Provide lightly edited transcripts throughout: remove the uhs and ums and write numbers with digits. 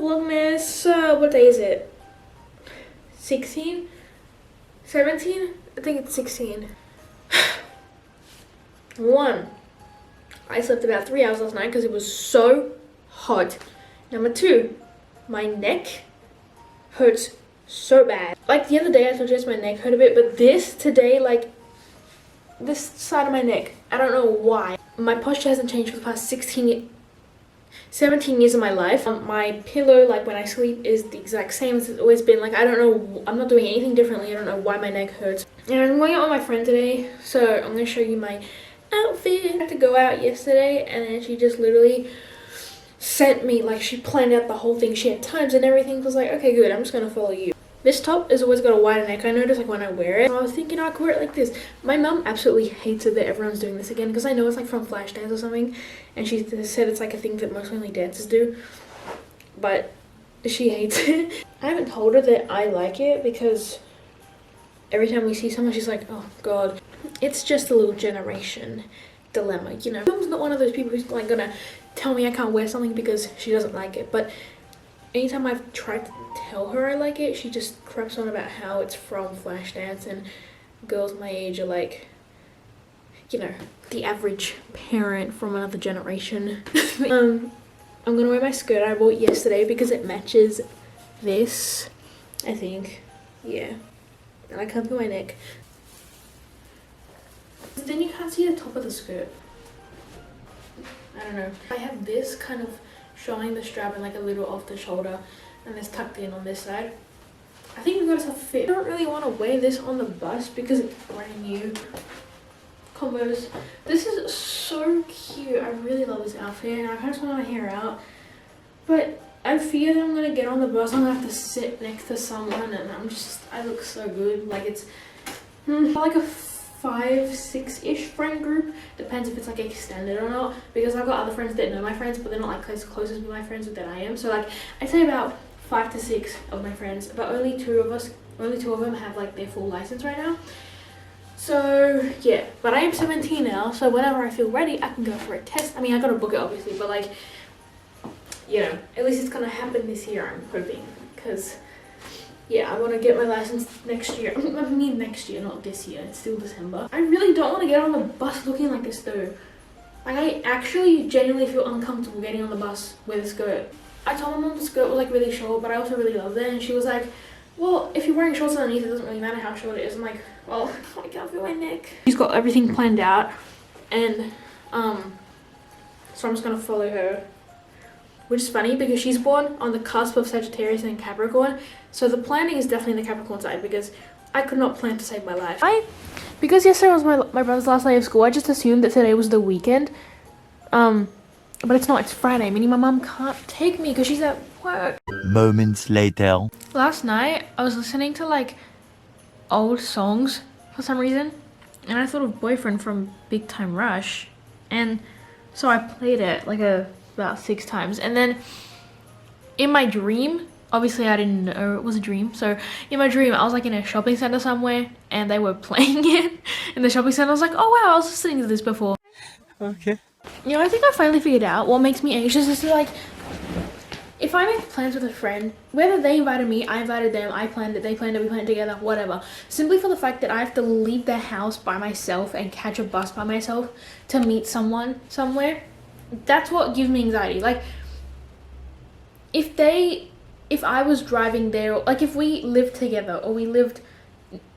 Vlogmas. What day is it? 16? 17? I think it's 16. 1. I slept about 3 hours last night because it was so hot. Number 2, my neck hurts so bad. Like the other day I told you my neck hurt a bit, but today, like this side of my neck, I don't know why. My posture hasn't changed for the past 17 years of my life. My pillow, like when I sleep, is the exact same as it's always been. Like I don't know, I'm not doing anything differently. I don't know why my neck hurts. And I'm going out with my friend today, so I'm going to show you my outfit. I had to go out yesterday, and then she just literally sent me, like she planned out the whole thing. She had times and everything. I was like, okay, good, I'm just going to follow you. This top has always got a wider neck. I notice like when I wear it. So I was thinking I could wear it like this. My mum absolutely hates it that everyone's doing this again, because I know it's like from Flashdance or something, and she said it's like a thing that most only dancers do, but she hates it. I haven't told her that I like it because every time we see someone she's like, oh god. It's just a little generation dilemma, you know. Mum's not one of those people who's like gonna tell me I can't wear something because she doesn't like it, but anytime I've tried to tell her I like it, she just craps on about how it's from Flashdance and girls my age are like, you know, the average parent from another generation. I'm gonna wear my skirt I bought yesterday because it matches this, I think. Yeah. And I can't feel my neck. Then you can't see the top of the skirt. I don't know. I have this kind of showing the strap and like a little off the shoulder, and it's tucked in on this side. I think we got us a fit. I don't really want to wear this on the bus because it's brand new. Converse. This is so cute. I really love this outfit, and I kind of want my hair out, but I fear that I'm gonna get on the bus. I'm gonna have to sit next to someone, and I look so good. Like it's like a 5-6-ish friend group. Depends if it's like extended or not, because I've got other friends that know my friends, but they're not like as close as my friends that I am. So like I'd say about 5 to 6 of my friends, but only two of them have like their full license right now. So yeah, but I am 17 now, so whenever I feel ready I can go for a test. I mean, I gotta book it obviously, but like, you know, at least it's gonna happen this year, I'm hoping, because yeah, I want to get my license next year. I mean next year, not this year. It's still December. I really don't want to get on the bus looking like this though. Like I actually genuinely feel uncomfortable getting on the bus with a skirt. I told my mom the skirt was like really short, but I also really loved it, and she was like, well, if you're wearing shorts underneath, it doesn't really matter how short it is. I'm like, well, I can't feel my neck. She's got everything planned out, and so I'm just gonna follow her. Which is funny because she's born on the cusp of Sagittarius and Capricorn, so the planning is definitely the Capricorn side, because I could not plan to save my life. Because yesterday was my brother's last day of school, I just assumed that today was the weekend, but it's not. It's Friday, meaning my mom can't take me because she's at work. Moments later. Last night I was listening to like old songs for some reason, and I thought of Boyfriend from Big Time Rush, and so I played it like about 6 times, and then in my dream, obviously I didn't know it was a dream, so in my dream I was like in a shopping center somewhere and they were playing it in the shopping center. I was like, oh wow, I was listening to this before. Okay. You know, I think I finally figured out what makes me anxious is to like, if I make plans with a friend, whether they invited me, I invited them, I planned it, they planned it, we planned it together, whatever, simply for the fact that I have to leave the house by myself and catch a bus by myself to meet someone somewhere, that's what gives me anxiety. Like if I was driving there, like if we lived together or we lived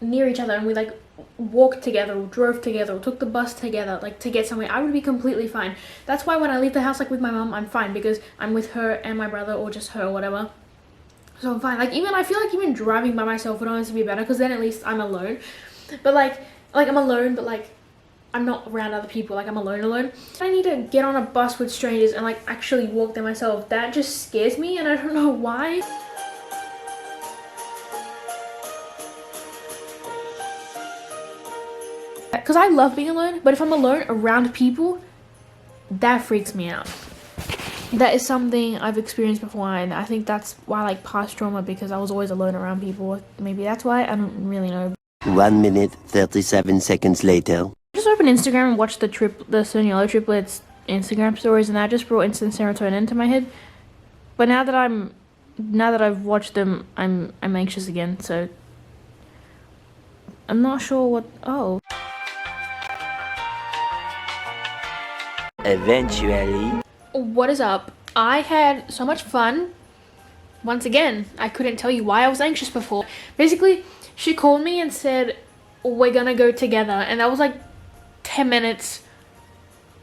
near each other and we like walked together or drove together or took the bus together, like to get somewhere, I would be completely fine. That's why when I leave the house like with my mom, I'm fine, because I'm with her and my brother, or just her or whatever, so I'm fine. Like even I feel like even driving by myself would honestly be better, because then at least I'm alone. But like I'm alone, but like I'm not around other people, like I'm alone. I need to get on a bus with strangers and like actually walk there myself. That just scares me, and I don't know why. Because I love being alone, but if I'm alone around people, that freaks me out. That is something I've experienced before, and I think that's why I like past trauma, because I was always alone around people. Maybe that's why, I don't really know. 1 minute 37 seconds later. Just opened Instagram and watched the Soniello triplets Instagram stories, and that just brought instant serotonin into my head. But now that I'm now that I've watched them, I'm anxious again. So I'm not sure what. Oh. Eventually. What is up? I had so much fun. Once again, I couldn't tell you why I was anxious before. Basically, she called me and said, we're gonna go together. And that was like 10 minutes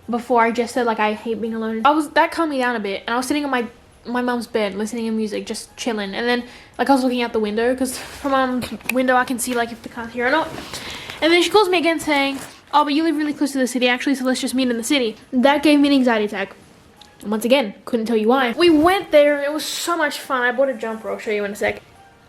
before I just said, like, I hate being alone. That calmed me down a bit. And I was sitting on my mom's bed listening to music, just chilling. And then, like, I was looking out the window because from mom's window I can see, like, if the car's here or not. And then she calls me again saying, oh, but you live really close to the city actually, so let's just meet in the city. That gave me an anxiety attack. Once again, couldn't tell you why. We went there, it was so much fun. I bought a jumper, I'll show you in a sec.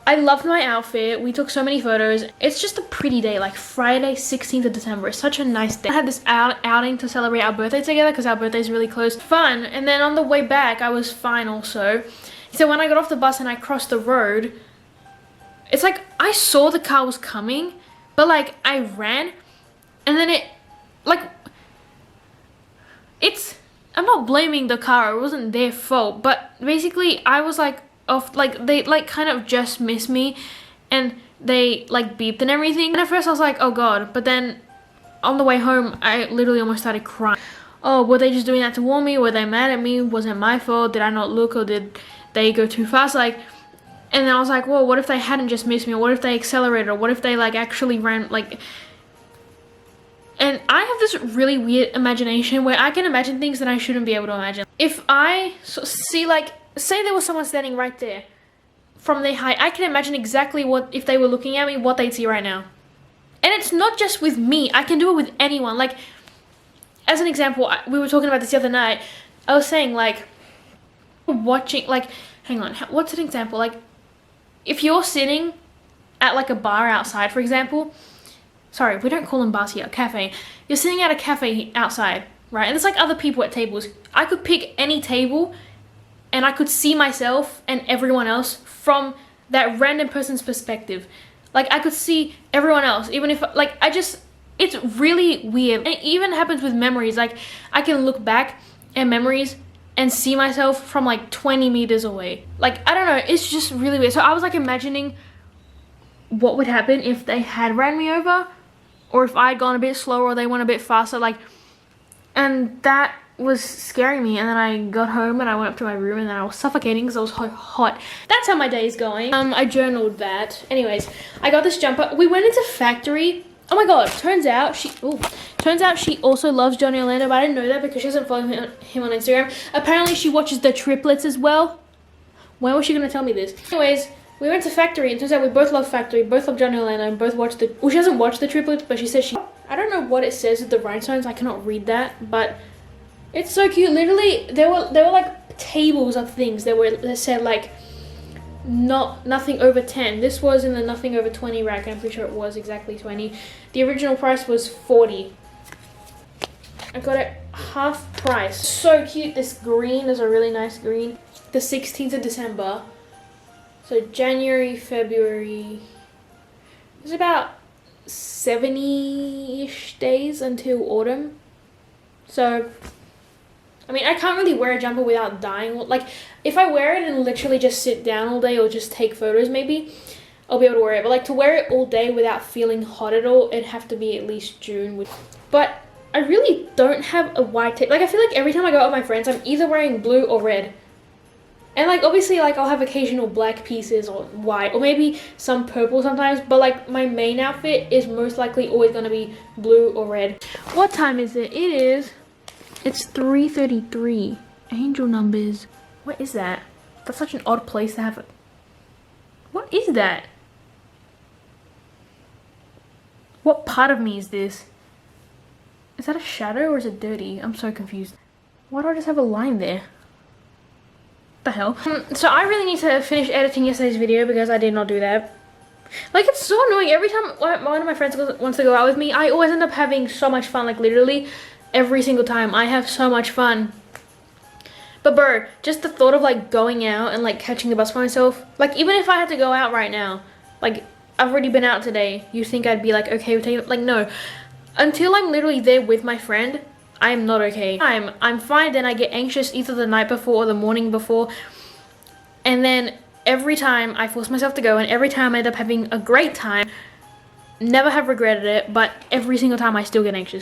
I loved my outfit, we took so many photos. It's just a pretty day, like Friday, 16th of December. It's such a nice day. I had this outing to celebrate our birthday together because our birthday's really close. Fun, and then on the way back, I was fine also. So when I got off the bus and I crossed the road, it's like I saw the car was coming, but like I ran, and then I'm not blaming the car, it wasn't their fault, but basically I was like off, like they like kind of just missed me and they like beeped and everything. And at first I was like, oh god, but then on the way home I literally almost started crying. Oh, were they just doing that to warn me? Were they mad at me? Was it my fault? Did I not look, or did they go too fast? Like, and then I was like, well, what if they hadn't just missed me, or what if they accelerated, or what if they like actually ran, like. And I have this really weird imagination where I can imagine things that I shouldn't be able to imagine. If I see, like, say there was someone standing right there from their height, I can imagine exactly what, if they were looking at me, what they'd see right now. And it's not just with me, I can do it with anyone. Like, as an example, we were talking about this the other night. I was saying, like, watching, like, hang on, what's an example? Like, if you're sitting at, like, a bar outside, for example. Sorry, we don't call them bars here, cafe. You're sitting at a cafe outside, right? And there's like other people at tables. I could pick any table and I could see myself and everyone else from that random person's perspective. Like I could see everyone else, even if, like, it's really weird. And it even happens with memories. Like I can look back at memories and see myself from like 20 meters away. Like, I don't know, it's just really weird. So I was like imagining what would happen if they had ran me over, or if I had gone a bit slower or they went a bit faster, like, and that was scaring me. And then I got home and I went up to my room and then I was suffocating because I was hot. That's how my day is going. I journaled that. Anyways, I got this jumper. We went into factory. Oh my god, turns out she also loves Johnny Orlando, but I didn't know that because she doesn't follow him on Instagram. Apparently she watches the triplets as well. When was she gonna tell me this? Anyways, we went to Factory, and turns out we both love Factory, both love Johnny Orlando, and both watched the. Well, she hasn't watched the triplets, but she says I don't know what it says with the rhinestones. I cannot read that, but it's so cute. Literally, there were like tables of things that said like nothing over 10. This was in the nothing over 20 rack, and I'm pretty sure it was exactly 20. The original price was 40. I got it half price. So cute. This green is a really nice green. The 16th of December. So January, February, it's about 70-ish days until autumn. So, I mean, I can't really wear a jumper without dying. Like, if I wear it and literally just sit down all day or just take photos maybe, I'll be able to wear it. But like to wear it all day without feeling hot at all, it'd have to be at least June. But I really don't have a white tape. Like, I feel like every time I go out with my friends, I'm either wearing blue or red. And like obviously like I'll have occasional black pieces or white or maybe some purple sometimes, but like my main outfit is most likely always gonna be blue or red. What time is it? It's 3:33. Angel numbers. What is that? That's such an odd place to have it. What is that? What part of me is this? Is that a shadow or is it dirty? I'm so confused. Why do I just have a line there? The hell? So I really need to finish editing yesterday's video because I did not do that. Like, it's so annoying. Every time one of my friends wants to go out with me, I always end up having so much fun. Like, literally every single time I have so much fun. But bro, just the thought of like going out and like catching the bus by myself, like even if I had to go out right now, like I've already been out today, you think I'd be like okay with taking it? Like no, until I'm literally there with my friend, I am not okay. I'm fine, then I get anxious either the night before or the morning before, and then every time I force myself to go, and every time I end up having a great time. Never have regretted it, but every single time I still get anxious.